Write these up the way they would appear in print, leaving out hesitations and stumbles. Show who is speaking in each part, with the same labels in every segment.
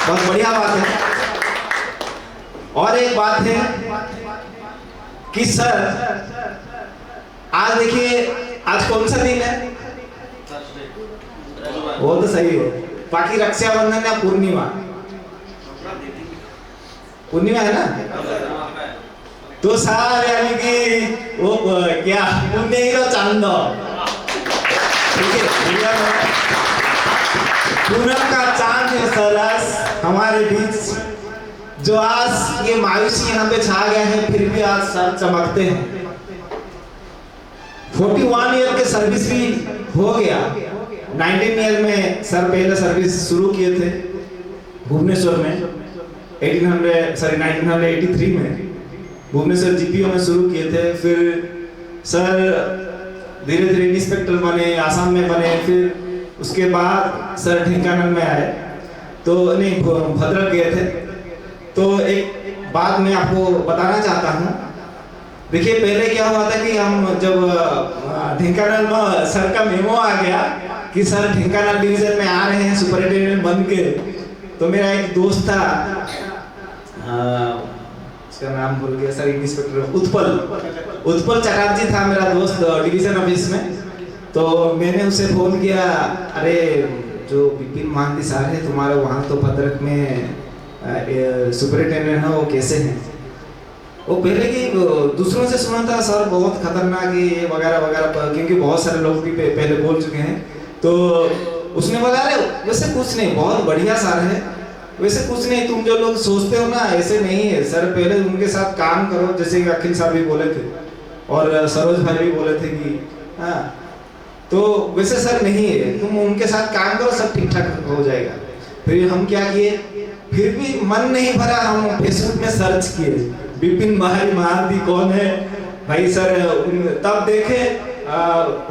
Speaker 1: बहुत बढ़िया बात है। और एक बात है कि सर आज देखिए, आज कौन सा दिन है? वो तो सही है, बाकी रक्षाबंधन या पूर्णिमा, पूर्णिमा है ना? तो सर यानी कि वो क्या पुण्य ही तो चांद, ठीक है, पूनम का चांद है सरस हमारे बीच, जो आज ये मायूसी यहाँ पे छा गया है, फिर भी आज सर चमकते हैं। 41 ईयर के सर्विस भी हो गया। 19 ईयर में सर पहले सर्विस शुरू किए थे भुवनेश्वर में, 1983 में भुवनेश्वर जीपीओ में शुरू किए थे। फिर सर धीरे धीरे इंस्पेक्टर बने, आसाम में बने, फिर उसके बाद सर ढेंकानाल में आए, तो नहीं भद्रक गए थे। तो एक बात मैं आपको बताना चाहता हूँ। देखिए पहले क्या हुआ था कि हम जब ढेंकानाल में सर का मेमो आ गया कि सर ढेंकानाल डिवीजन में आ रहे हैं सुपरिटेंडेंट बन के, तो मेरा एक दोस्त था, उसका नाम भूल गया सर, इंस्पेक्टर उत्पल चटर्जी था मेरा दोस्त डिवीजन ऑफिस में। तो मैंने उसे फोन किया, अरे जो विपिन महांती सर है तुम्हारे वहाँ तो भद्रक में सुपरिटेंडेंट है, वो कैसे हैं? वो पहले की दूसरों से सुना था सर बहुत खतरनाक है ये वगैरह वगैरह, क्योंकि बहुत सारे लोग भी पहले बोल चुके हैं। तो उसने बोला अरे वैसे कुछ नहीं, बहुत बढ़िया सर है, वैसे कुछ नहीं, तुम जो लोग सोचते हो ना ऐसे नहीं है सर, पहले उनके साथ काम करो, जैसे कि अखिल साहब भी बोले थे और सरोज भाई भी बोले थे कि हाँ, तो वैसे सर नहीं है, तुम उनके साथ काम करो, सब ठीक ठाक हो जाएगा। फिर हम क्या किए, फिर भी मन नहीं भरा, हम फेसबुक में सर्च किए विपिन भाई महांती कौन है भाई सर, तब देखे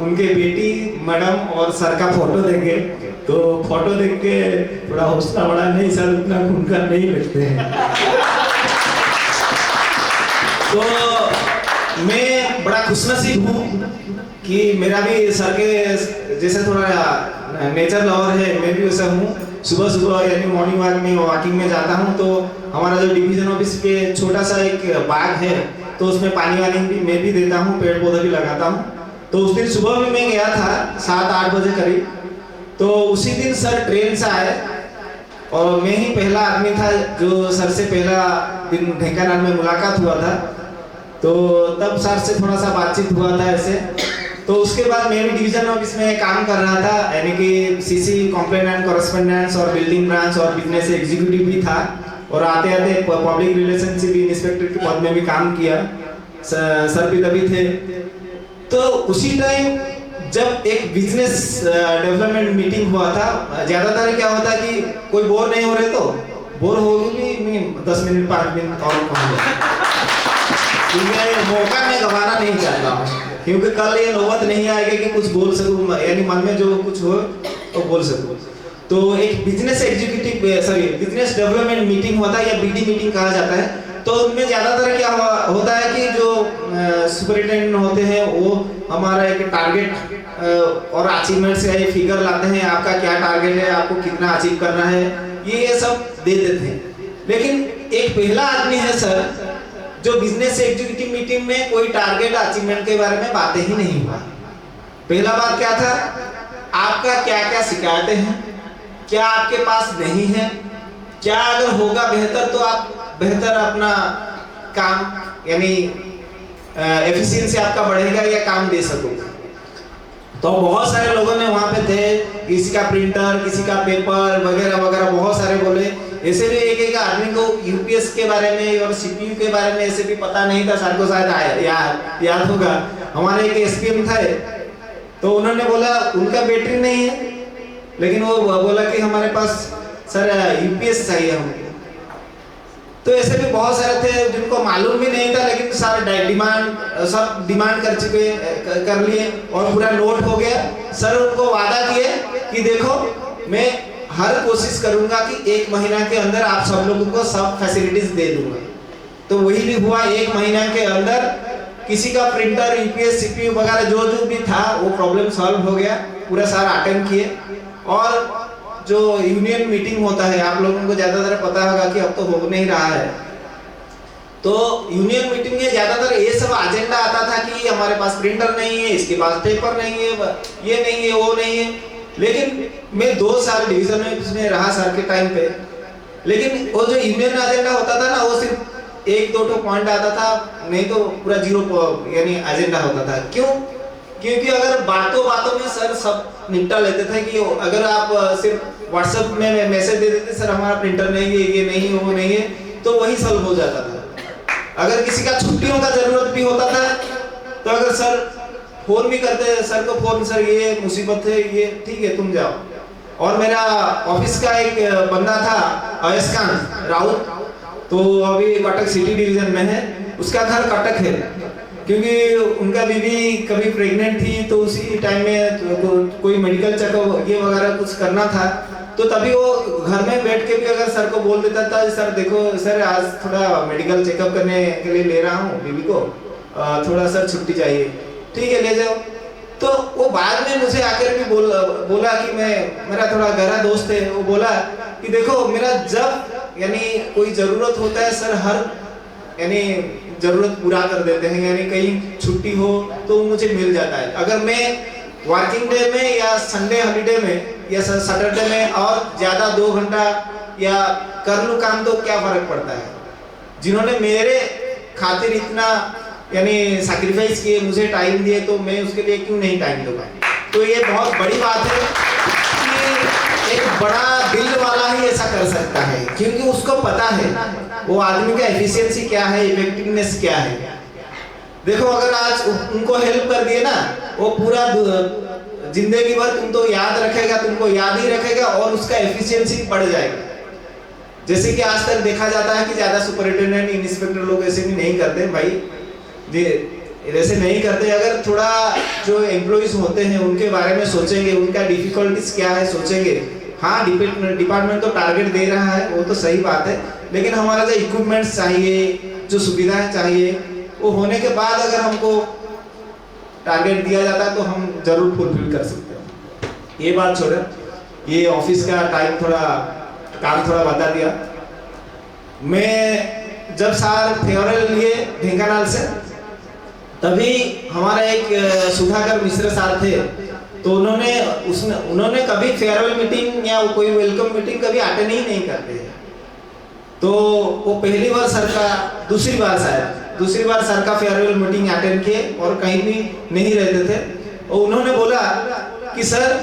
Speaker 1: उनके बेटी मैडम और सर का फोटो देखे, तो फोटो देख के थोड़ा हौसला बढ़ा, नहीं सर उतना खूनखार नहीं लगते हैं। तो मैं बड़ा खुशनसीब हूँ कि मेरा भी सर के जैसे थोड़ा नेचर लवर है, मैं भी वैसा हूँ। सुबह सुबह यानी मॉर्निंग वॉक में वॉकिंग में जाता हूँ, तो हमारा जो डिवीजन ऑफिस पे छोटा सा एक बाग है, तो उसमें पानी वानी भी मैं भी देता हूँ, पेड़ पौधे भी लगाता हूँ। तो उस दिन सुबह भी मैं गया था 7-8 बजे करीब, तो उसी दिन सर ट्रेन से आए और मैं ही पहला आदमी था जो सर से पहला दिन ढेंकानाल में मुलाकात हुआ था। तो तब सर से थोड़ा सा बातचीत हुआ था ऐसे। तो उसके बाद मैं भी डिवीजन ऑफिस में काम कर रहा था, यानी कि सीसी कंप्लेंट एंड कॉरेस्पोंडेंस और बिल्डिंग ब्रांच और बिजनेस एग्जीक्यूटिव भी था, और आते आते पब्लिक रिलेशनशिप इंस्पेक्टर के पद में भी काम किया। सर भी तभी थे। तो उसी टाइम जब एक बिजनेस डेवलपमेंट मीटिंग हुआ था, ज्यादातर क्या होता है कि कोई बोर नहीं हो रहे, तो बोर हो भी 10 मिनट 5 मिनट और मौका मैं गंवाना नहीं चाहता हूँ, क्योंकि कल ये नौबत नहीं आएगी कि कुछ बोल सकूं, यानी मन में जो कुछ हो तो बोल सकूं। तो एक बिजनेस बिजनेस डेवलपमेंट मीटिंग होता है या बीडी मीटिंग कहा जाता है। तो उनमें ज्यादातर क्या होता है कि जो सुपरिटेंडेंट होते हैं वो हमारा एक टारगेट और अचीवमेंट से फिगर लाते हैं, आपका क्या टारगेट है, आपको कितना अचीव करना है, ये सब दे देते हैं। लेकिन एक पहला आदमी है सर जो बिजनेस एग्जीक्यूटिव मीटिंग में कोई टारगेट अचीवमेंट के बारे में बातें ही नहीं हुआ। पहला बात क्या था, आपका क्या क्या शिकायतें हैं, क्या आपके पास नहीं है, क्या अगर होगा बेहतर तो आप बेहतर अपना काम यानी एफिशिएंसी आपका बढ़ेगा या काम दे सकोगे। तो बहुत सारे लोगों ने वहां पे थे, किसी का प्रिंटर, किसी का पेपर वगैरह वगैरह बहुत सारे बोले। ऐसे भी एक आदमी को यूपीएस के बारे में और सीपीयू के बारे में ऐसे भी पता नहीं था, सर को शायद याद होगा। हमारे एक एसपीएम था, तो उन्होंने बोला उनका बैटरी नहीं है, लेकिन वो बोला कि हमारे पास सर यूपीएस चाहिए हमको। तो ऐसे भी बहुत सारे थे जिनको मालूम भी नहीं था, लेकिन सारे डिमांड कर लिए और पूरा नोट हो गया। सर उनको वादा किए कि देखो मैं हर कोशिश करूंगा कि 1 महीना के अंदर आप सब लोगों को सब फैसिलिटीज दे दूंगा। तो वही भी हुआ, 1 महीना के अंदर किसी का प्रिंटर, यूपीएस, सीपीयू वगैरह जो भी था वो प्रॉब्लम सॉल्व हो गया। पूरा सारा अटेंड किए और जो यूनियन मीटिंग होता है, आप लोगों को ज़्यादातर पता होगा कि अब तो हो नहीं रहा है, तो यूनियन मीटिंग में ज़्यादातर ये सब एजेंडा आता था कि हमारे पास प्रिंटर नहीं है, इसके पास पेपर नहीं है, ये नहीं है, वो नहीं है। लेकिन मैं 2 साल डिवीजन में रहा सर के टाइम पे, लेकिन वो जो यूनियन एजेंडा होता था ना, वो सिर्फ 1-2 पॉइंट आता था, नहीं तो पूरा 0 यानी एजेंडा होता था। क्यों? क्योंकि अगर बातों बातों में सर सब निपटा लेते थे कि अगर आप सिर्फ व्हाट्सएप में मैसेज दे देते सर हमारा प्रिंटर नहीं है, ये नहीं है, वो नहीं है, तो वही सॉल्व हो जाता था। अगर किसी का छुट्टियों का जरूरत भी होता था तो अगर सर फोन भी करते, सर को फोन, सर ये मुसीबत है, ये ठीक है तुम जाओ। और मेरा ऑफिस का एक बंदा था अयस्कान राउत, तो अभी कटक सिटी डिवीजन में है, उसका घर कटक है, क्योंकि उनका बीवी कभी प्रेग्नेंट थी, तो उसी टाइम में तो कोई मेडिकल चेकअप ये वगैरह कुछ करना था, तो तभी वो घर में बैठ के भी अगर सर को बोल देता था, सर देखो सर आज थोड़ा मेडिकल चेकअप करने के लिए ले रहा हूँ बीवी को, थोड़ा सर छुट्टी चाहिए, ठीक है ले जाओ। तो वो बाद में मुझे आकर भी बोला कि मेरा थोड़ा गहरा दोस्त है, वो बोला कि देखो मेरा जब यानी कोई जरूरत होता है सर हर यानी जरूरत पूरा कर देते हैं, यानी कहीं छुट्टी हो तो मुझे मिल जाता है। अगर मैं वर्किंग डे में या संडे हॉलीडे में या सैटरडे में और ज्यादा 2 घंटा या कर लूं काम तो क्या फर्क पड़ता है। जिन्होंने मेरे खातिर इतना यानी सैक्रिफाइस किए, मुझे टाइम दिए, तो मैं उसके लिए क्यों नहीं टाइम दूंगा। तो ये बहुत बड़ी बात है कि एक बड़ा दिल वाला ही ऐसा कर सकता है, क्योंकि उसको पता है वो आदमी का एफिशिएंसी क्या है, इफेक्टिवनेस क्या है। देखो अगर आज उनको हेल्प कर दिए ना, वो पूरा जिंदगी भर तुमको याद रखेगा, तुमको याद ही रखेगा और उसका एफिशिएंसी बढ़ जाएगा। जैसे कि आज तक देखा जाता है कि ज्यादा सुपरिटेंडेंट इंस्पेक्टर लोग ऐसे भी नहीं करते भाई, वैसे नहीं करते। अगर थोड़ा जो एम्प्लॉइज होते हैं उनके बारे में सोचेंगे, उनका डिफिकल्टीज क्या है सोचेंगे। हाँ डिपार्टमेंट तो टारगेट दे रहा है, वो तो सही बात है, लेकिन हमारा जो इक्विपमेंट्स चाहिए, जो सुविधाएं चाहिए, वो होने के बाद अगर हमको टारगेट दिया जाता है तो हम जरूर फुलफिल कर सकते हैं। ये बात छोड़े, ये ऑफिस का टाइम काम थोड़ा बता दिया। मैं जब साल फेयरवेल लिए ढेंकानाल से, तभी हमारा एक सुधाकर मिश्र साहब थे, तो उन्होंने कभी फेयरवेल मीटिंग या कोई वेलकम मीटिंग कभी अटेंड ही नहीं करते हैं। तो वो पहली बार सर का दूसरी बार सर का फेयरवेल मीटिंग अटेंड किए और कहीं भी नहीं रहते थे। और उन्होंने बोला कि सर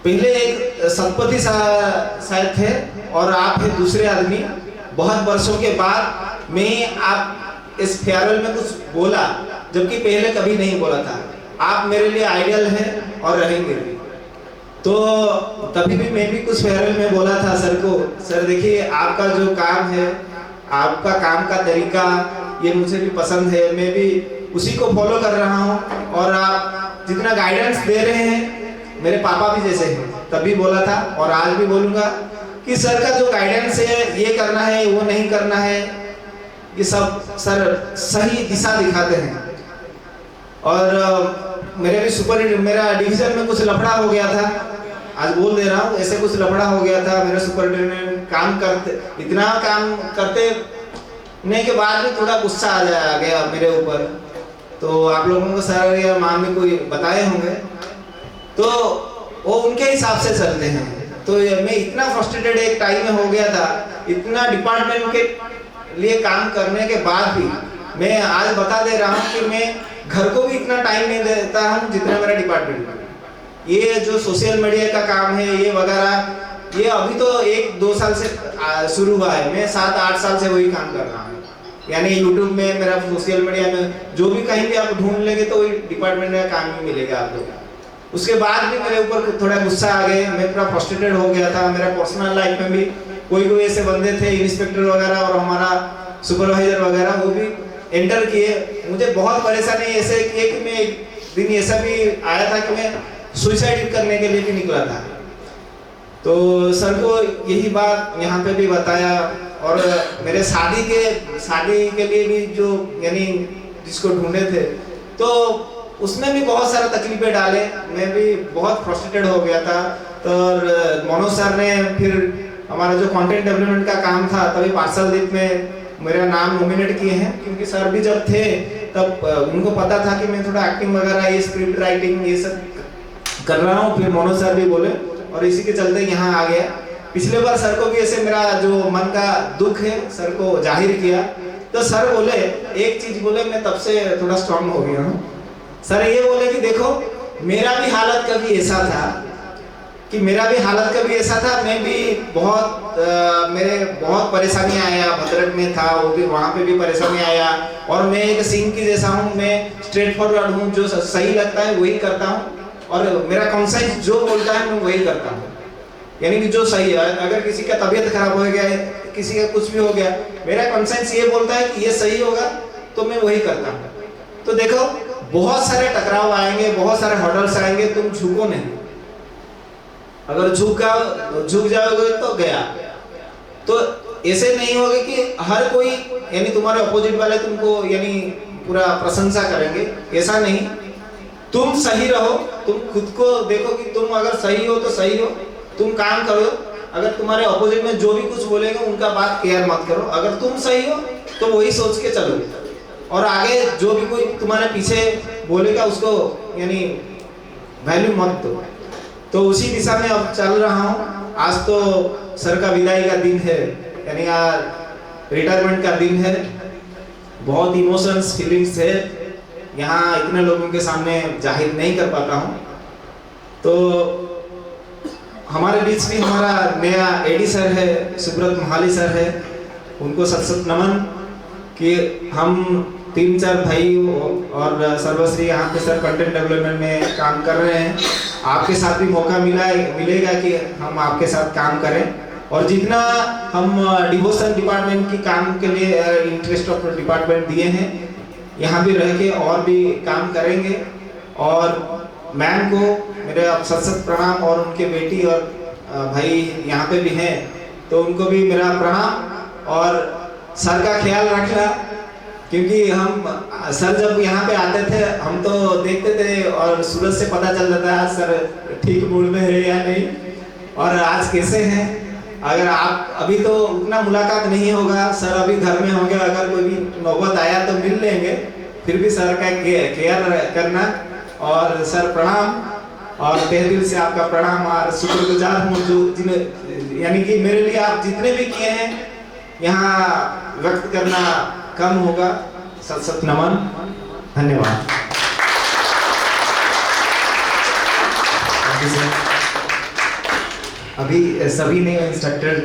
Speaker 1: पहले एक सतपति साहब थे और आप हैं दूसरे आदमी, बहुत वर्षों के बाद मैं आप इस फेयरवेल में कुछ बोला, जबकि पहले कभी नहीं बोला था। आप मेरे लिए आइडियल हैं और रहेंगे भी। तो तभी भी मैं भी कुछ फेयरवेल में बोला था सर को, सर देखिए आपका जो काम है, आपका काम का तरीका ये मुझे भी पसंद है, मैं भी उसी को फॉलो कर रहा हूँ, और आप जितना गाइडेंस दे रहे हैं मेरे पापा भी जैसे हैं, तभी बोला था और आज भी बोलूँगा कि सर का जो गाइडेंस है, ये करना है वो नहीं करना है, ये सब सर सही दिशा दिखाते हैं। और मेरा डिवीजन में कुछ लफड़ा हो गया था, आज बोल दे रहा हूँ, ऐसे कुछ लफड़ा हो गया था। मेरे सुपरिटेंडेंट इतना काम करते नहीं के बाद भी थोड़ा गुस्सा आ गया मेरे ऊपर। तो आप लोगों को सर या माँ में कोई बताए होंगे, तो वो उनके हिसाब से चलते हैं। तो मैं इतना फ्रस्ट्रेटेड एक टाइम में हो गया था, इतना डिपार्टमेंट के लिए काम करने के बाद भी मैं आज बता दे रहा हूँ कि मैं घर को भी इतना टाइम नहीं देता हूँ जितना मेरा डिपार्टमेंट में। ये जो सोशल मीडिया का काम है ये वगैरह, ये अभी तो 1-2 साल से शुरू हुआ है, मैं 7-8 साल से वही काम कर रहा हूँ। यानी यूट्यूब में, मेरा सोशल मीडिया में जो भी कहीं भी आप ढूंढ लेंगे तो वही डिपार्टमेंट का काम ही मिलेगा आप लोग। उसके बाद भी मेरे ऊपर थोड़ा गुस्सा आ गए, मैं पूरा फ्रस्ट्रेटेड हो गया था। मेरा पर्सनल लाइफ में भी कोई ऐसे बंदे थे, इंस्पेक्टर वगैरह और हमारा सुपरवाइजर वगैरह, वो भी एंटर किए। मुझे बहुत परेशानी ऐसे किए कि मैं एक दिन ऐसा भी आया था कि मैं सुसाइड करने के लिए भी निकला था। तो सर को यही बात यहाँ पे भी बताया, और मेरे शादी के लिए भी जो यानी जिसको ढूंढे थे, तो उसमें भी बहुत सारा तकलीफें डाले। मैं भी बहुत फ्रस्ट्रेटेड हो गया था। तो मनोज सर ने फिर हमारा जो कंटेंट डेवलपमेंट का काम था तभी पार्सलदीप में मेरा नाम नॉमिनेट किए हैं, क्योंकि सर भी जब थे तब उनको पता था कि मैं थोड़ा एक्टिंग वगैरह ये स्क्रिप्ट राइटिंग ये सब कर रहा हूँ। फिर मनोज सर भी बोले और इसी के चलते यहाँ आ गया। पिछले बार सर को भी ऐसे मेरा जो मन का दुख है सर को जाहिर किया, तो सर बोले एक चीज बोले, मैं तब से थोड़ा स्ट्रांग हो गया हूँ। सर ये बोले कि देखो मेरा भी हालत कभी ऐसा था मैं भी बहुत मेरे बहुत परेशानी आया, भद्रक में था वो भी, वहाँ पे भी परेशानी आया। और मैं एक सिंह की जैसा हूँ, मैं स्ट्रेट फॉरवर्ड हूँ, जो सही लगता है वही करता हूँ और मेरा कॉन्साइंस जो बोलता है मैं वही करता हूँ, यानी कि जो सही है। अगर किसी का तबीयत खराब हो गया है, किसी का कुछ भी हो गया, मेरा कॉन्साइंस ये बोलता है कि ये सही होगा तो मैं वही करता हूँ। तो देखो बहुत सारे टकराव आएंगे, बहुत सारे हर्डल्स आएंगे, तुम झुको नहीं। अगर झुक जाओगे तो गया। तो ऐसे नहीं होगा कि हर कोई यानी तुम्हारे अपोजिट वाले तुमको यानी पूरा प्रशंसा करेंगे, ऐसा नहीं। तुम सही रहो, तुम खुद को देखो कि तुम अगर सही हो तो सही हो, तुम काम करो। अगर तुम्हारे अपोजिट में जो भी कुछ बोलेंगे उनका बात केयर मत करो। अगर तुम सही हो तो वही सोच के चलो और आगे जो भी कोई तुम्हारे पीछे बोलेगा उसको यानी वैल्यू मत दो। तो उसी दिशा में अब चल रहा हूँ। आज तो सर का विदाई का दिन है, यानी आज रिटायरमेंट का दिन है। बहुत इमोशंस फीलिंग्स है, यहाँ इतने लोगों के सामने जाहिर नहीं कर पाता हूँ। तो हमारे बीच भी हमारा नया एडी सर है, सुब्रत महाली सर है, उनको सत सत नमन कि हम 3-4 भाई और सर्वश्री यहाँ पे सर कंटेंट डेवलपमेंट में काम कर रहे हैं। आपके साथ भी मौका मिलेगा कि हम आपके साथ काम करें और जितना हम डिवोशन डिपार्टमेंट की काम के लिए इंटरेस्ट ऑफ डिपार्टमेंट दिए हैं, यहाँ भी रह के और भी काम करेंगे। और मैम को मेरे सत सत प्रणाम और उनके बेटी और भाई यहाँ पे भी हैं तो उनको भी मेरा प्रणाम। और सर का ख्याल रखना, क्योंकि हम सर जब यहाँ पे आते थे हम तो देखते थे और सूरज से पता चल जाता है सर ठीक मूड में है या नहीं और आज कैसे हैं। अगर आप अभी तो उतना मुलाकात नहीं होगा, सर अभी घर में होंगे, अगर कोई भी नौबत आया तो मिल लेंगे। फिर भी सर का केयर करना। और सर प्रणाम और तहे दिल से आपका प्रणाम और शुक्रगुजार हूँ जो यानी कि मेरे लिए आप जितने भी किए हैं यहाँ व्यक्त करना कम होगा। सत सत नमन, धन्यवाद।
Speaker 2: अभी सभी ने इंस्ट्रक्टर